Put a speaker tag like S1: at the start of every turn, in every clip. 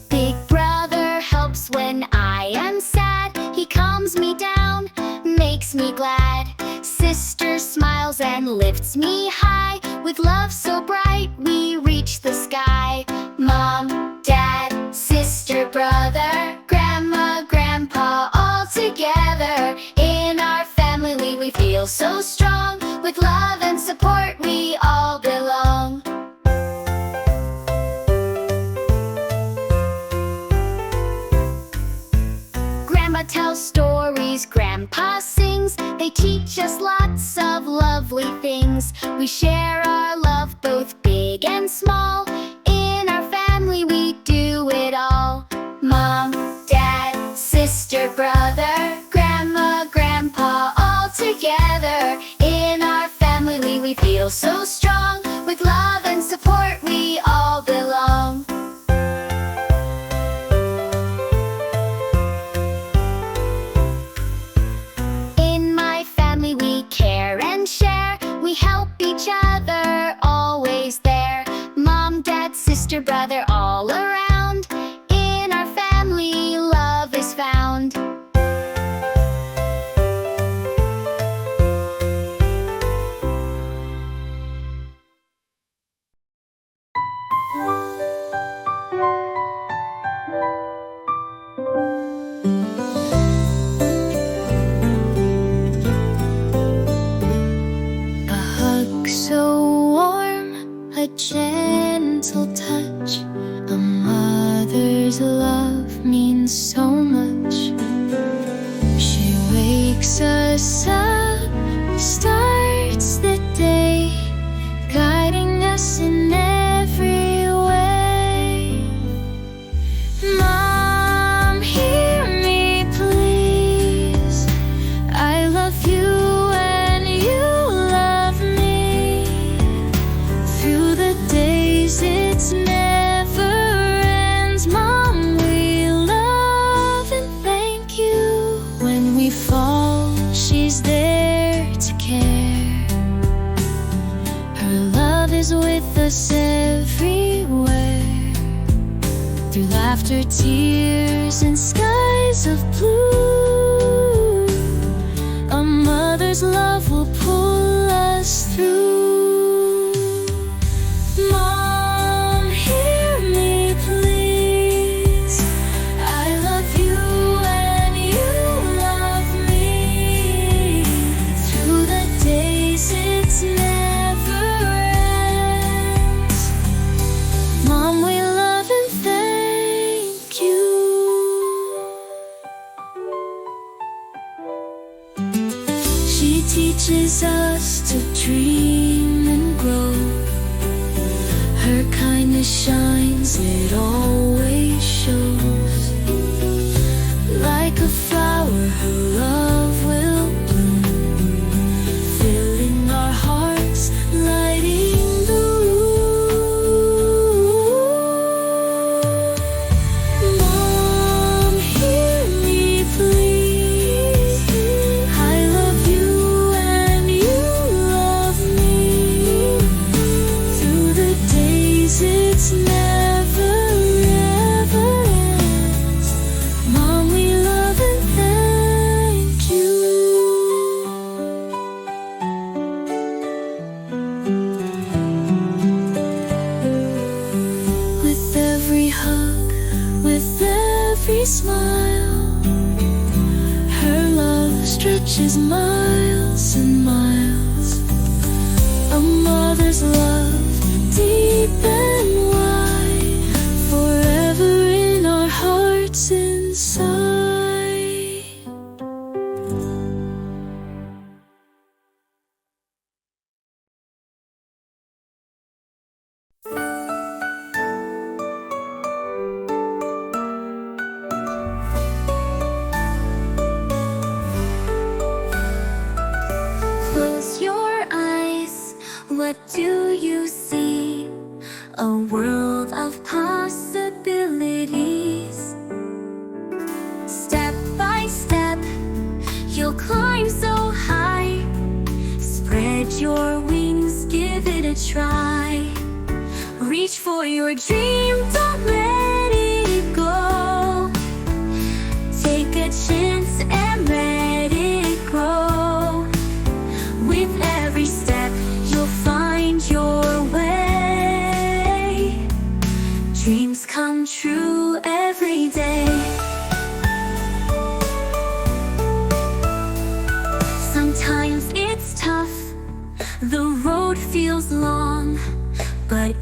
S1: Big brother helps when I am sad. He calms me down, makes me glad. Sister smiles and lifts me high. With love so bright, we reach the sky. Mom, Dad, sister, brother, grandma, grandpa, all together. In our family we feel so strong. With love and support we all belong. Grandma tells stories, Grandpa sings. They teach us lots of lovely things. We share our love, both big and small. In our family we do it all. Mom, Dad, sister, brother, grandma, grandpa, all together. In our family we feel so strong. With love and support we all belong. In my family we care and share. We help each other, always there. Mom, Dad, sister, brother, all around. In our family love is found. A hug so warm, a gentle touch. A mother's love means so much. She wakes us up, starts the day, guiding us in every way. Mom, hear me please. I love you and you love me. Through the days it's never ends. Mom, we love and thank you. When we fall, she's there to care. Her love is with us everywhere. Through laughter, tears, and skies of blue, a mother's love will pull us through. Mom, hear me please. I love you and you love me. Through the days it's never ends. Mom, we love and thank you. She teaches us to dream and grow. Her kindness shines, it always shows. Like a flower, her love will bloom, filling our hearts, lighting the room. Mom, hear me please. I love you and you love me. Through the days it's never ever ends. Mom, we love and thank you. With every hug, with every smile, her love stretches miles and miles. A mother's love, deep and wide, forever in our hearts inside. Close your eyes, what do you see? A world of possibilities. Step by step, you'll climb so high. Spread your wings, give it a try. Reach for your dream, don't let it go.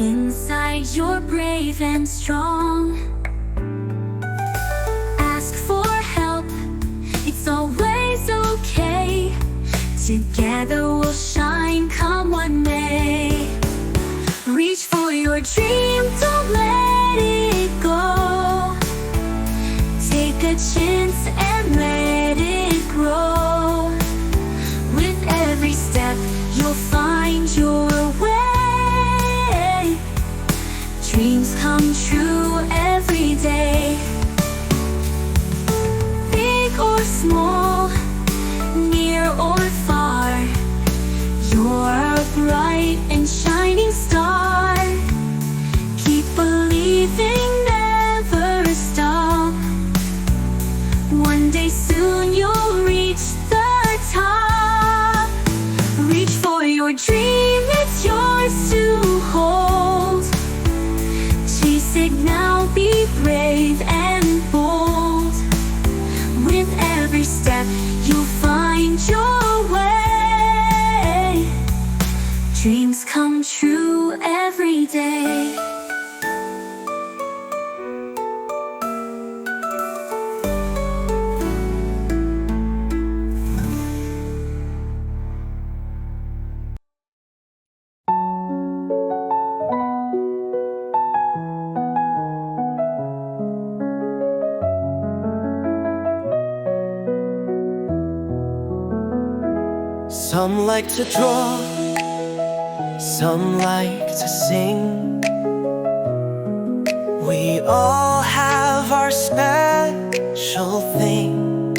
S1: Inside you're brave and strong. Ask for help, it's always okay. Together we'll shine, come what may. Reach for your dream, don't let it go. Take a chance and let it grow. With every step you'll find your way. Dreams come true every day. Big or small, near or far, you're a bright and shining star. Keep believing, never stop. One day soon you'll reach the top. Reach for your dream, it's yours to hold. Chase it now, be brave and bold. With every step you'll find your way. Dreams come true every day.
S2: Some like to draw, some like to sing. We all have our special thing.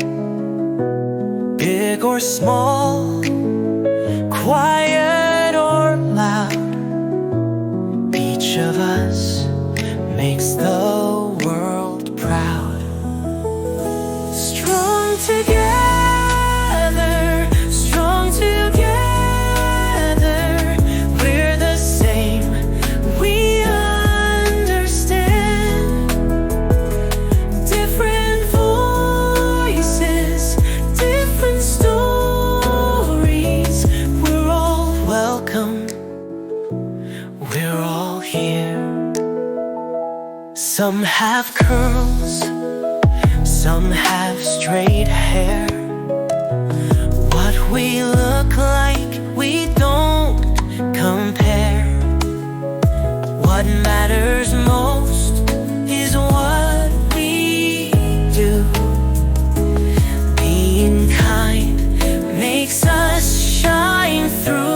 S2: Big or small, quiet or loud, each of us makes the world proud. Strong together, some have curls, some have straight hair. What we look like, we don't compare. What matters most is what we do. Being kind makes us shine through.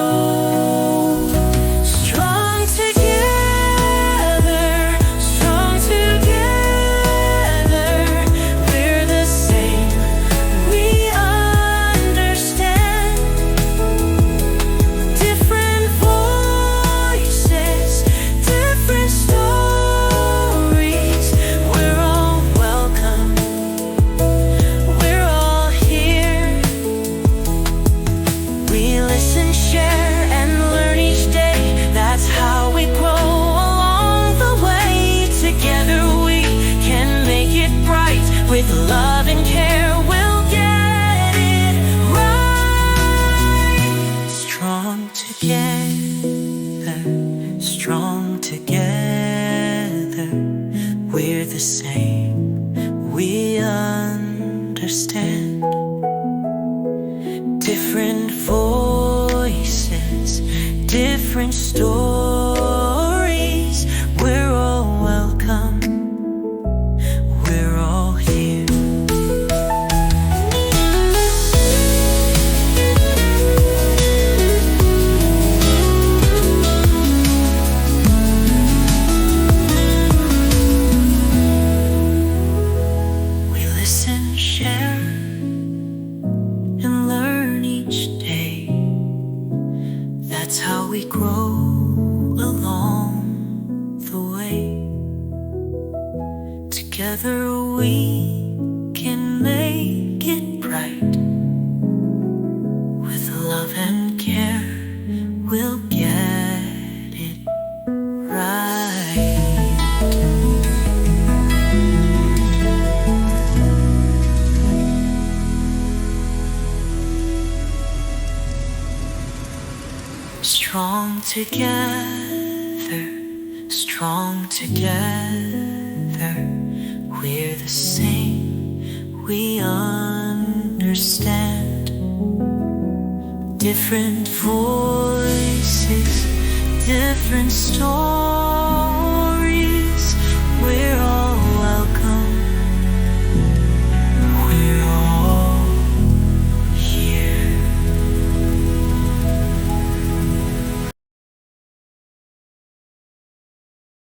S2: With love and care, we'll get it right. Strong together, strong together. We're the same, we understand. Different voices, different stories. We're all welcome. That's how we grow along the way. Together we can make it bright. With love and care, we'll get it right. Strong together, strong together. We're the same, we understand. Different voices, different stories.